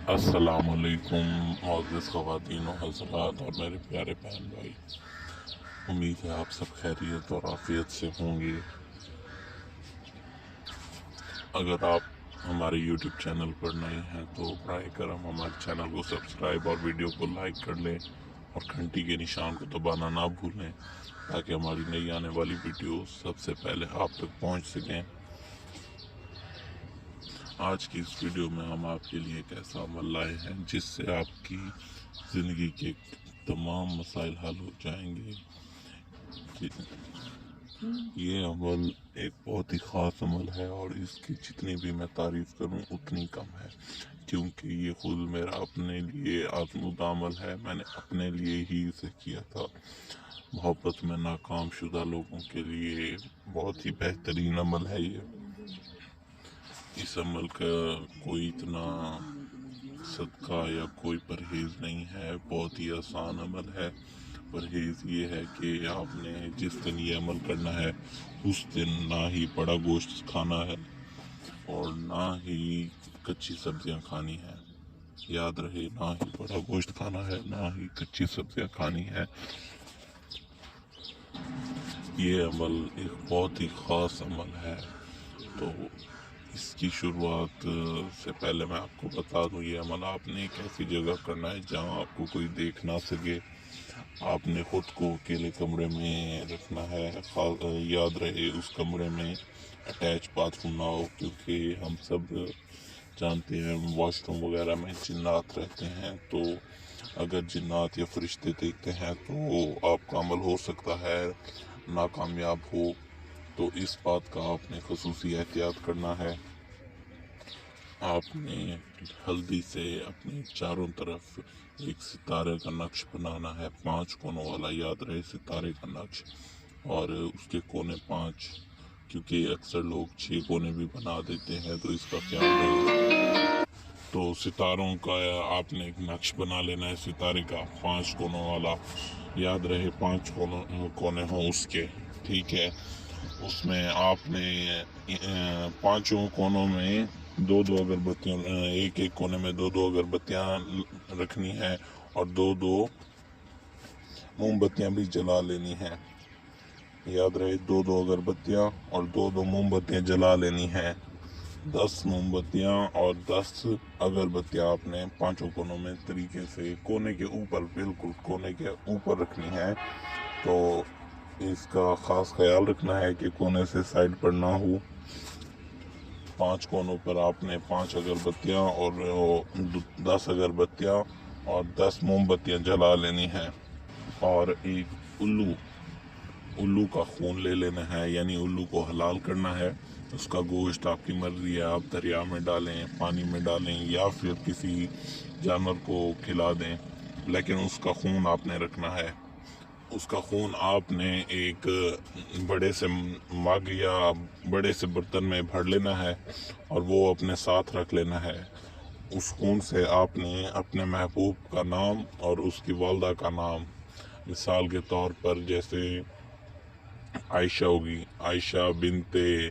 अस्सलाम वालेकुम मुअज़्ज़िज़ ख़वातीन व हज़रात और मेरे प्यारे बहन भाई। उम्मीद है आप सब खैरियत और आफ़ियत से होंगे। अगर आप हमारे YouTube चैनल पर नए हैं तो बराए करम हमारे चैनल को सब्सक्राइब और वीडियो को लाइक कर लें और घंटी के निशान को दबाना ना भूलें ताकि हमारी नई आने वाली वीडियो सबसे पहले आप तक पहुंच सकें। आज की इस वीडियो में हम आपके लिए एक ऐसा अमल लाए हैं जिससे आपकी ज़िंदगी के तमाम मसाइल हल हो जाएंगे। ये अमल एक बहुत ही ख़ास अमल है और इसकी जितनी भी मैं तारीफ़ करूं उतनी कम है, क्योंकि ये खुद मेरा अपने लिए आज़मूदा अमल है। मैंने अपने लिए ही इसे किया था। मोहब्बत में नाकाम शुदा लोगों के लिए बहुत ही बेहतरीन अमल है ये। इस अमल का कोई इतना सदका या कोई परहेज़ नहीं है, बहुत ही आसान अमल है। परहेज़ ये है कि आपने जिस दिन ये अमल करना है उस दिन ना ही बड़ा गोश्त खाना है और ना ही कच्ची सब्जियां खानी है। याद रहे, ना ही बड़ा गोश्त खाना है, ना ही कच्ची सब्जियां खानी है। ये अमल एक बहुत ही ख़ास अमल है। तो इसकी शुरुआत से पहले मैं आपको बता दूं, ये अमल आपने एक ऐसी जगह करना है जहां आपको कोई देख ना सके। आपने खुद को अकेले कमरे में रखना है। याद रहे उस कमरे में अटैच बाथरूम ना हो, क्योंकि हम सब जानते हैं वॉशरूम वगैरह में जिन्नात रहते हैं। तो अगर जिन्नात या फरिश्ते देखते हैं तो आपका अमल हो सकता है नाकामयाब हो। तो इस बात का आपने खसूसी एहतियात करना है। आपने हल्दी से अपने चारों तरफ एक सितारे का नक्श बनाना है, 5 कोनों वाला। याद रहे सितारे का नक्श, और उसके कोने 5, क्योंकि अक्सर लोग 6 कोने भी बना देते हैं, तो इसका ख्याल रहे। तो सितारों का आपने एक नक्श बना लेना है, सितारे का 5 कोनों वाला। याद रहे 5 कोने हों उसके, ठीक है। उसमें आपने 5 कोनों में 2-2 अगरबत्तियाँ, एक एक कोने में 2-2 अगरबत्तियाँ रखनी है और 2-2 मोमबत्तियाँ भी जला लेनी है। याद रहे 2-2 अगरबत्तियाँ और 2-2 मोमबत्तियाँ जला लेनी है। 10 मोमबत्तियाँ और 10 अगरबत्तियाँ आपने 5 कोनों में तरीके से कोने के ऊपर, बिल्कुल कोने के ऊपर रखनी है। तो इसका ख़ास ख्याल रखना है कि कोने से साइड पर ना हो। 5 कोनों पर आपने 5 अगरबत्तियाँ और 10 अगरबत्तियाँ और 10 मोमबत्तियाँ जला लेनी हैं। और एक उल्लू का खून ले लेना है, यानी उल्लू को हलाल करना है। उसका गोश्त आपकी मर्जी है, आप दरिया में डालें, पानी में डालें या फिर किसी जानवर को खिला दें, लेकिन उसका खून आपने रखना है। उसका खून आपने एक बड़े से मग या बड़े से बर्तन में भर लेना है और वो अपने साथ रख लेना है। उस खून से आपने अपने महबूब का नाम और उसकी वालदा का नाम, मिसाल के तौर पर जैसे आयशा होगी, आयशा बिनते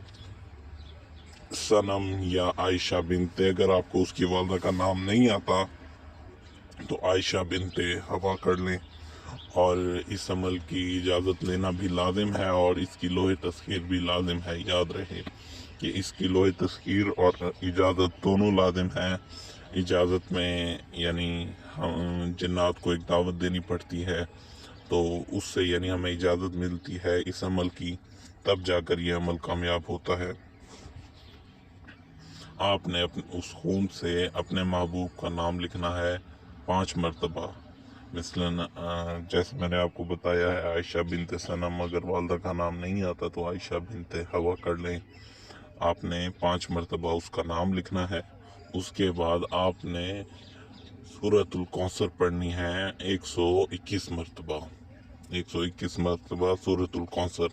सनम या आयशा बिनते, अगर आपको उसकी वालदा का नाम नहीं आता तो आयशा बिनते हवा कर लें। और इस अमल की इजाज़त लेना भी लाजिम है और इसकी लोहे तस्खीर भी लाजिम है। याद रहे कि इसकी लोहे तस्खीर और इजाज़त दोनों लाजिम है। इजाज़त में यानी हम जिन्नात को एक दावत देनी पड़ती है, तो उससे यानी हमें इजाज़त मिलती है इस अमल की, तब जाकर ये अमल कामयाब होता है। आपने उस खून से अपने महबूब का नाम लिखना है 5 मरतबा। मिसलन जैसे मैंने आपको बताया है आयशा बिनते सनम, अगर वालदा का नाम नहीं आता तो आयशा बिनते हवा कर लें। आपने 5 मरतबा उसका नाम लिखना है। उसके बाद आपने सूरतुल कौसर पढ़नी है 121 मरतबा। 121 मरतबा सूरतुल कौसर।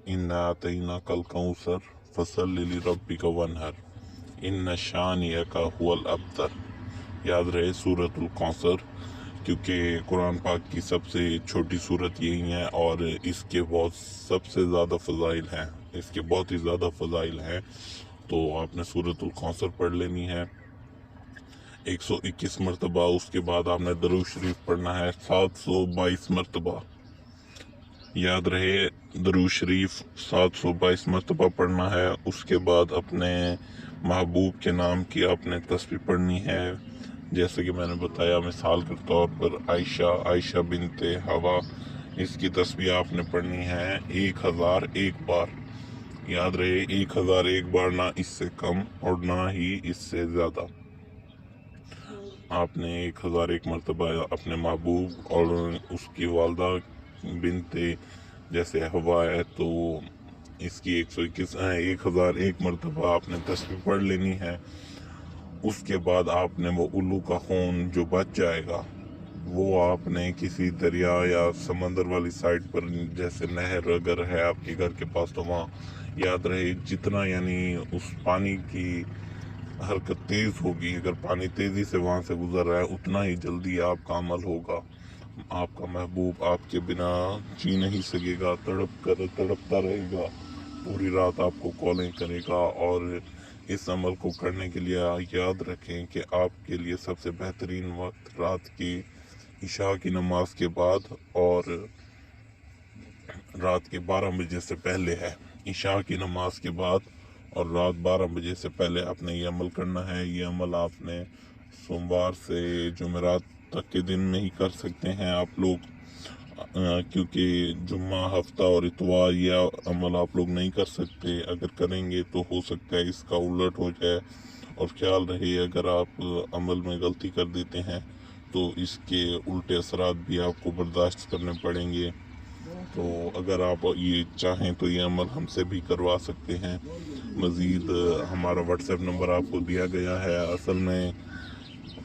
इन्ना अतैना कल कौसर फसल्लि लिरब्बिका वनहर इन्ना शानियका हुवल अब्तर। याद रहे सूरतुल कौसर, क्योंकि कुरान पाक की सबसे छोटी सूरत यही है और इसके बहुत सबसे ज़्यादा फ़ज़ाइल हैं, इसके बहुत ही ज़्यादा फ़ज़ाइल हैं। तो आपने सूरतुल कौसर पढ़ लेनी है। 121 मरतबा। उसके बाद आपने दरूद शरीफ पढ़ना है 722 मरतबा। याद रहे, दरूद शरीफ 722 मरतबा पढ़ना है। उसके बाद अपने महबूब के नाम की आपने तस्बीह पढ़नी है। जैसे कि मैंने बताया, मिसाल के तौर पर आयशा बिनते हवा, इसकी तस्बीह आपने पढ़नी है 1001 बार। याद रहे, 1001 बार, ना इससे कम और ना ही इससे ज़्यादा। आपने 1001 मरतबा अपने महबूब और उसकी वालदा बिनते जैसे हवा है तो इसकी 1001 मरतबा आपने तस्बीह पढ़ लेनी है। उसके बाद आपने वो उल्लू का खून जो बच जाएगा वो आपने किसी दरिया या समंदर वाली साइड पर, जैसे नहर अगर है आपके घर के पास, तो वहाँ याद रहे जितना यानी उस पानी की हरकत तेज होगी, अगर पानी तेजी से वहां से गुजर रहा है, उतना ही जल्दी आपका अमल होगा। आपका महबूब आपके बिना जी नहीं सकेगा, तड़पता रहेगा, पूरी रात आपको कॉलें करेगा। और इस अमल को करने के लिए याद रखें कि आपके लिए सबसे बेहतरीन वक्त रात की इशा की नमाज के बाद और रात के 12 बजे से पहले है। इशा की नमाज के बाद और रात 12 बजे से पहले आपने ये अमल करना है। ये अमल आपने सोमवार से जुमेरात तक के दिन में ही कर सकते हैं आप लोग, क्योंकि जुम्मा, हफ्ता और इतवार यह अमल आप लोग नहीं कर सकते। अगर करेंगे तो हो सकता है इसका उलट हो जाए। और ख्याल रहे, अगर आप अमल में गलती कर देते हैं तो इसके उल्टे असरात भी आपको बर्दाश्त करने पड़ेंगे। तो अगर आप ये चाहें तो ये अमल हमसे भी करवा सकते हैं। मज़ीद हमारा व्हाट्सएप नंबर आपको दिया गया है। असल में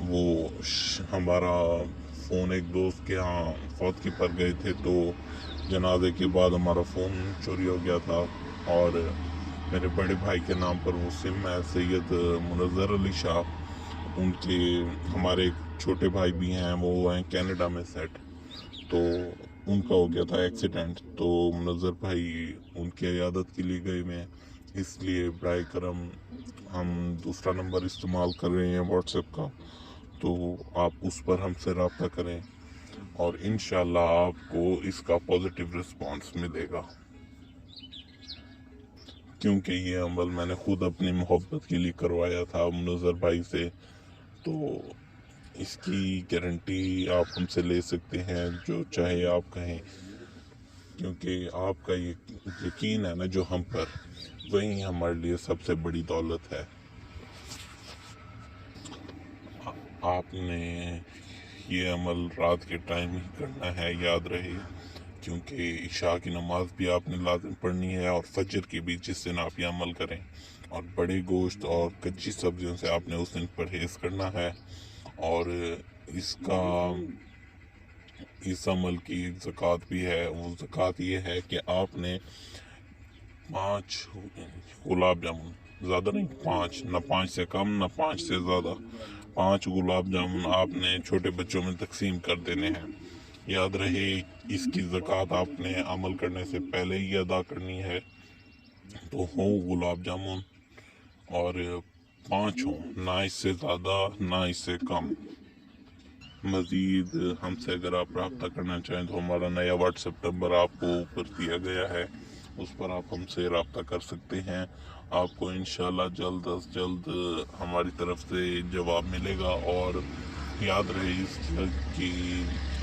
वो हमारा फ़ोन एक दोस्त के यहाँ फौत की पर गए थे, तो जनाजे के बाद हमारा फ़ोन चोरी हो गया था और मेरे बड़े भाई के नाम पर वो सिम है, सैयद मुनज़्ज़र अली शाह। उनके हमारे एक छोटे भाई भी हैं, वो हैं कनाडा में सेट, तो उनका हो गया था एक्सीडेंट। तो मुनज़्ज़र भाई उनकी इयादत के लिए गए में, इसलिए बराए करम हम दूसरा नंबर इस्तेमाल कर रहे हैं व्हाट्सएप का, तो आप उस पर हमसे रब्ता करें और इंशाल्लाह आपको इसका पॉजिटिव रिस्पांस मिलेगा। क्योंकि ये अमल मैंने खुद अपनी मोहब्बत के लिए करवाया था मुनज़्ज़र भाई से, तो इसकी गारंटी आप हमसे ले सकते हैं, जो चाहे आप कहें। क्योंकि आपका ये यकीन है ना जो हम पर, वही हमारे लिए सबसे बड़ी दौलत है। आपने ये अमल रात के टाइम ही करना है, याद रहे, क्योंकि इशा की नमाज भी आपने लाजिम पढ़नी है और फजर की भी, जिस दिन आप ये अमल करें। और बड़े गोश्त और कच्ची सब्जियों से आपने उस दिन परहेज़ करना है। और इस अमल की एक ज़कात भी है। वो ज़कात ये है कि आपने 5 गुलाब जामुन, ज़्यादा नहीं, 5, ना 5 से कम ना 5 से ज़्यादा, 5 गुलाब जामुन आपने छोटे बच्चों में तकसीम कर देने हैं। याद रहे, इसकी ज़कात आपने अमल करने से पहले ही अदा करनी है। तो हो गुलाब जामुन और 5 हों, ना इससे ज़्यादा ना इससे कम। मज़ीद हमसे अगर आप रब्ता करना चाहें तो हमारा नया व्हाट्सएप नंबर आपको ऊपर दिया गया है, उस पर आप हमसे रब्ता कर सकते हैं। आपको इंशाल्लाह जल्द अज जल्द हमारी तरफ से जवाब मिलेगा। और याद रहे,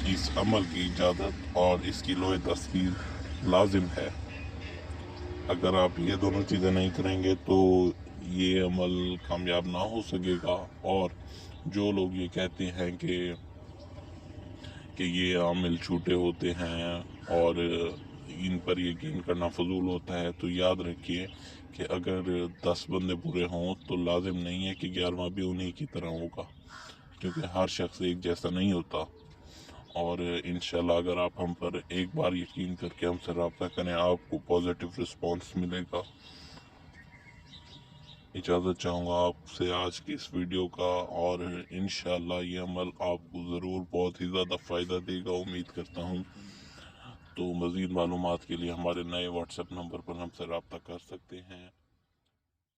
इस अमल की इजाज़त और इसकी लोहे तस्कीर लाजिम है। अगर आप ये दोनों चीज़ें नहीं करेंगे तो ये अमल कामयाब ना हो सकेगा। और जो लोग ये कहते हैं कि ये अमल छूटे होते हैं और इन पर यकीन करना फजूल होता है, तो याद रखिए कि अगर 10 बंदे पूरे हों तो लाजिम नहीं है कि 11वां भी उन्हीं की तरह होगा, क्योंकि हर शख्स एक जैसा नहीं होता। और इंशाल्लाह अगर आप हम पर एक बार यकीन करके हमसे रब्ता करें, आपको पॉजिटिव रिस्पांस मिलेगा। इजाज़त चाहूँगा आपसे आज की इस वीडियो का, और इंशाल्लाह ये अमल आपको ज़रूर बहुत ही ज़्यादा फ़ायदा देगा, उम्मीद करता हूँ। तो मज़ीद मालूमात के लिए हमारे नए व्हाट्सएप नंबर पर हमसे रब्ता कर सकते हैं।